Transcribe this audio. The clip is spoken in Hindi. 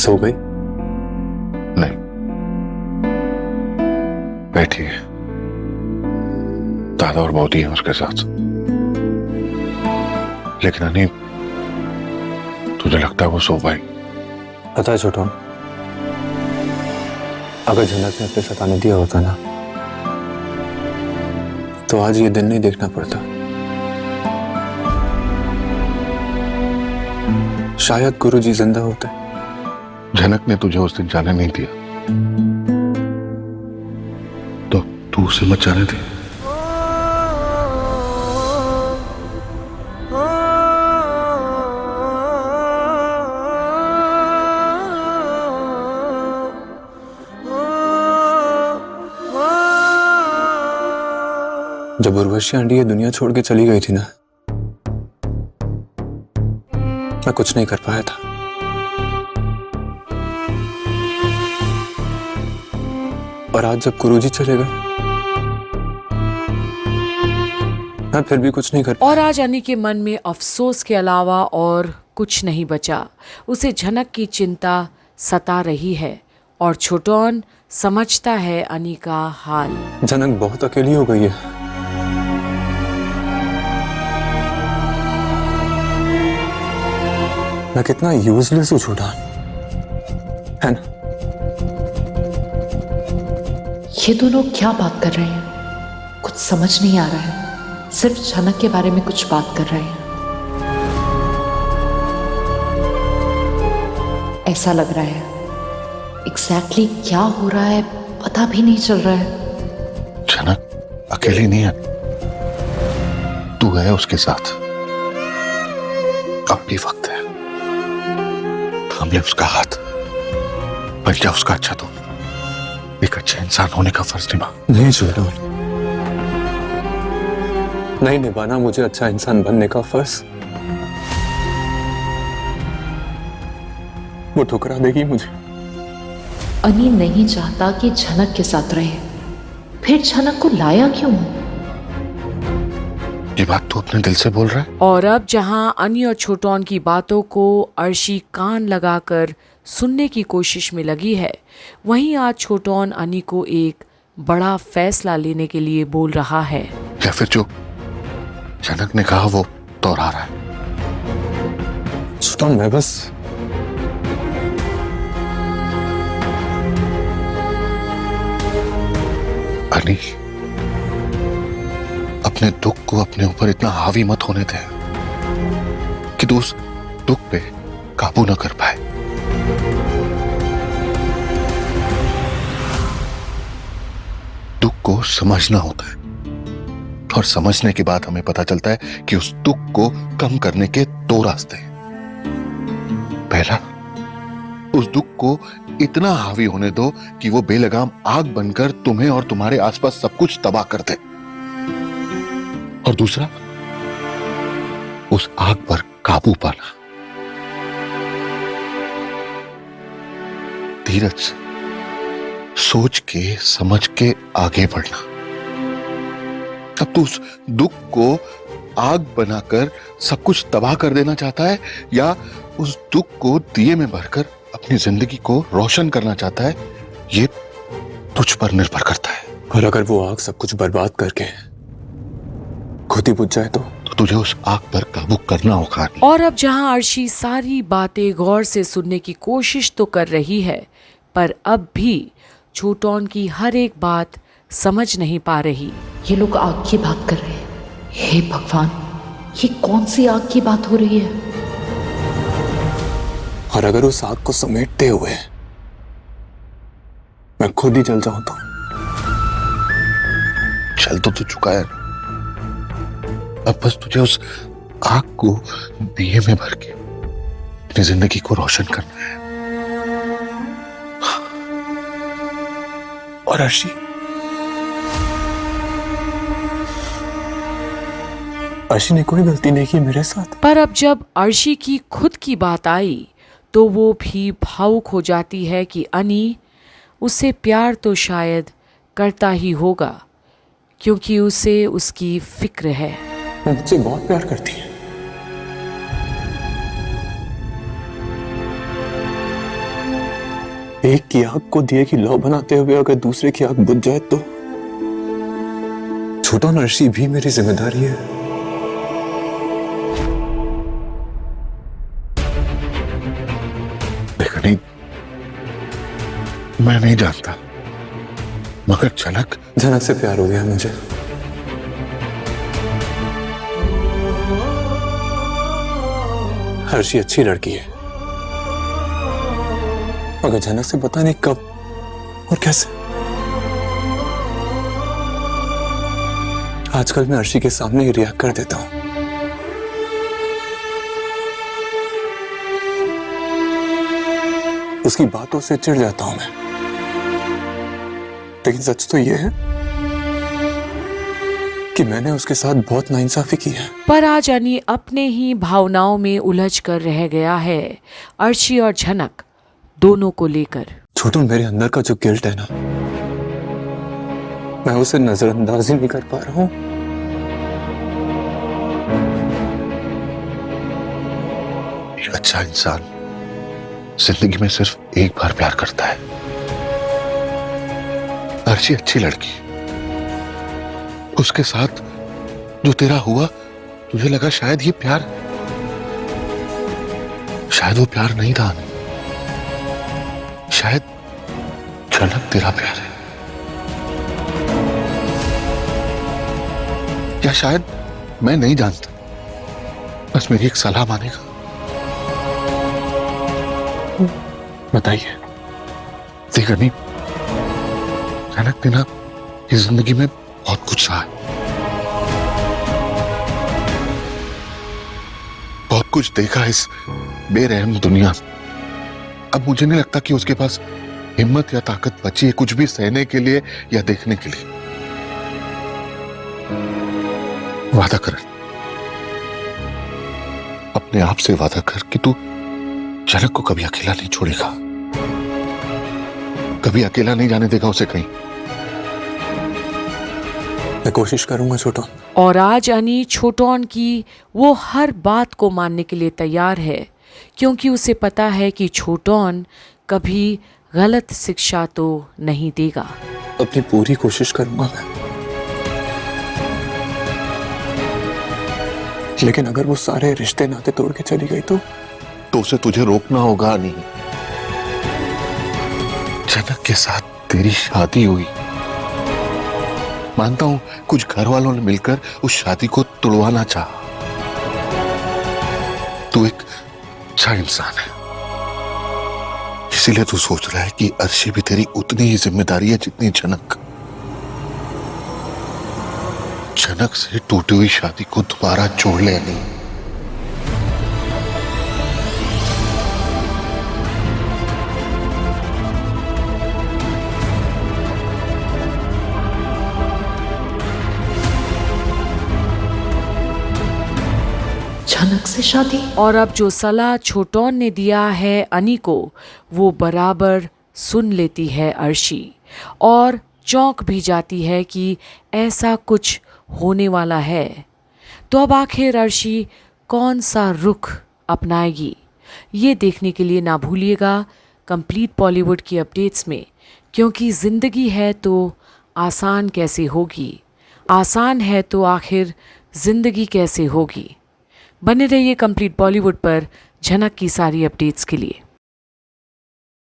सो गई? नहीं, बैठी है। दादा और बौदी है उसके साथ। लेकिन अनी, तुझे लगता है वो सो पाई? पता है छोटू, अगर जनक ने अपने सताने दिया होता ना, तो आज ये दिन नहीं देखना पड़ता। शायद गुरुजी जिंदा होते। जनक ने तुझे उस दिन जाने नहीं दिया, तो तू उसे मत जाने दे। जब उर्वशी आंटी ये दुनिया छोड़ के चली गई थी ना, मैं कुछ नहीं कर पाया था। और आज जब गुरुजी चले गए, मैं फिर भी कुछ नहीं कर पाया। और आज अनी के मन में अफसोस के अलावा और कुछ नहीं बचा। उसे झनक की चिंता सता रही है और छोटोन समझता है अनी का हाल। जनक बहुत अकेली हो गई है। मैं कितना यूजलेस हूँ छोटा, है ना? ये दोनों क्या बात कर रहे हैं? कुछ समझ नहीं आ रहा है। सिर्फ झनक के बारे में कुछ बात कर रहे हैं। ऐसा लग रहा है एग्जैक्टली क्या हो रहा है पता भी नहीं चल रहा है। झनक अकेली नहीं है, तू है उसके साथ। अब भी वक्त है, थाम ले उसका हाथ, बन जा उसका अच्छा दोस्त। एक अच्छे इंसान होने का फर्ज निभा। नहीं छोटू, नहीं निभाना मुझे अच्छा इंसान बनने का फर्ज। वो ठुकरा देगी मुझे। अनी नहीं चाहता कि झनक के साथ रहे, फिर झनक को लाया क्यों? ये बात तू अपने दिल से बोल रहा है? और अब जहां अनी और छोटोन की बातों को अर्शी कान लगाकर सुनने की कोशिश में लगी है, वहीं आज छोटोन अनी को एक बड़ा फैसला लेने के लिए बोल रहा है। या फिर जो जनक ने कहा वो दोहरा रहा है? छोटोन, मैं बस अनी, अपने दुख को अपने ऊपर इतना हावी मत होने दे कि तू उस दुख पे काबू न कर पाए। दुख को समझना होता है, और समझने के बाद हमें पता चलता है कि उस दुख को कम करने के दो रास्ते हैं। पहला, उस दुख को इतना हावी होने दो कि वो बेलगाम आग बनकर तुम्हें और तुम्हारे आसपास सब कुछ तबाह कर दे। और दूसरा, उस आग पर काबू पाना। धीरज से, सोच के समझ के आगे बढ़ना। अब तू उस दुख को आग बनाकर सब कुछ तबाह कर देना चाहता है, या उस दुख को दिए में भरकर अपनी जिंदगी को रोशन करना चाहता है? ये तुझ पर निर्भर करता है। और अगर वो आग सब कुछ बर्बाद करके खुद ही बुझ जाए तो तुझे उस आग पर काबू करना होगा। और अब जहां अर्शी सारी बातें गौर से सुनने की कोशिश तो कर रही है, पर अब भी छोटोन की हर एक बात समझ नहीं पा रही। ये लोग आग की बात कर रहे हैं। हे भगवान, ये कौन सी आग की बात हो रही है? और अगर उस आग को समेटते हुए मैं खुद ही जल जाऊं तो? चल तो तू चुका है, अब बस तुझे उस आग को दिए में भर के अपनी जिंदगी को रोशन करना है। और अर्शी, अर्शी ने कोई गलती नहीं की मेरे साथ। पर अब जब अर्शी की खुद की बात आई तो वो भी भावुक हो जाती है कि अनी उसे प्यार तो शायद करता ही होगा, क्योंकि उसे उसकी फिक्र है। वो मुझसे बहुत प्यार करती है। एक की आग को दिए की लौ बनाते हुए अगर दूसरे की आग बुझ जाए तो छोटा और अर्शी भी मेरी जिम्मेदारी है। देखा नहीं, मैं नहीं जानता, मगर झनक से प्यार हो गया मुझे। अर्शी अच्छी लड़की है, मगर झनक से पता नहीं कब और कैसे। आजकल मैं अर्शी के सामने ही रिएक्ट कर देता हूं। उसकी बातों से चिढ़ जाता हूं मैं, लेकिन सच तो यह है कि मैंने उसके साथ बहुत नाइंसाफी की है। पर आज अनी अपने ही भावनाओं में उलझ कर रह गया है, अर्शी और झनक दोनों को लेकर। छोटू, मेरे अंदर का जो गिल्ट है ना, मैं उसे नजरअंदाज ही नहीं कर पा रहा हूं। एक अच्छा इंसान जिंदगी में सिर्फ एक बार प्यार करता है। अर्शी अच्छी लड़की, उसके साथ जो तेरा हुआ, तुझे लगा शायद ये प्यार, शायद वो प्यार नहीं था। शायद झनक तेरा प्यार है, या शायद मैं नहीं जानता। बस मेरी एक सलाह मानेगा? बताइए। देखा नहीं, झनक ने ना इस जिंदगी में बहुत कुछ सहा है, बहुत कुछ देखा है इस बेरहम दुनिया में। अब मुझे नहीं लगता कि उसके पास हिम्मत या ताकत बची है कुछ भी सहने के लिए या देखने के लिए। वादा कर, अपने आप से वादा कर कि तू झनक को कभी अकेला नहीं छोड़ेगा, कभी अकेला नहीं जाने देगा उसे कहीं। मैं कोशिश करूंगा छोटू। और आज अनी छोटोन की वो हर बात को मानने के लिए तैयार है, क्योंकि उसे पता है कि छोटोन कभी गलत शिक्षा तो नहीं देगा। अपनी पूरी कोशिश करूंगा मैं, लेकिन अगर वो सारे रिश्ते नाते तोड़ के चली गई तो उसे तुझे रोकना होगा। नहीं, झनक के साथ तेरी शादी हुई, मानता हूं कुछ घर वालों ने मिलकर उस शादी को तोड़वाना चाहा। तू एक अच्छा इंसान है, इसीलिए तू सोच रहा है कि अर्शी भी तेरी उतनी ही जिम्मेदारी है जितनी झनक। झनक से टूटी हुई शादी को दोबारा जोड़ ले। नहीं, झनक से शादी? और अब जो सलाह छोटोन ने दिया है अनी को, वो बराबर सुन लेती है अर्शी और चौंक भी जाती है कि ऐसा कुछ होने वाला है। तो अब आखिर अर्शी कौन सा रुख अपनाएगी, ये देखने के लिए ना भूलिएगा कंप्लीट बॉलीवुड की अपडेट्स में, क्योंकि ज़िंदगी है तो आसान कैसे होगी, आसान है तो आखिर ज़िंदगी कैसे होगी। बने रहिए कंप्लीट बॉलीवुड पर झनक की सारी अपडेट्स के लिए।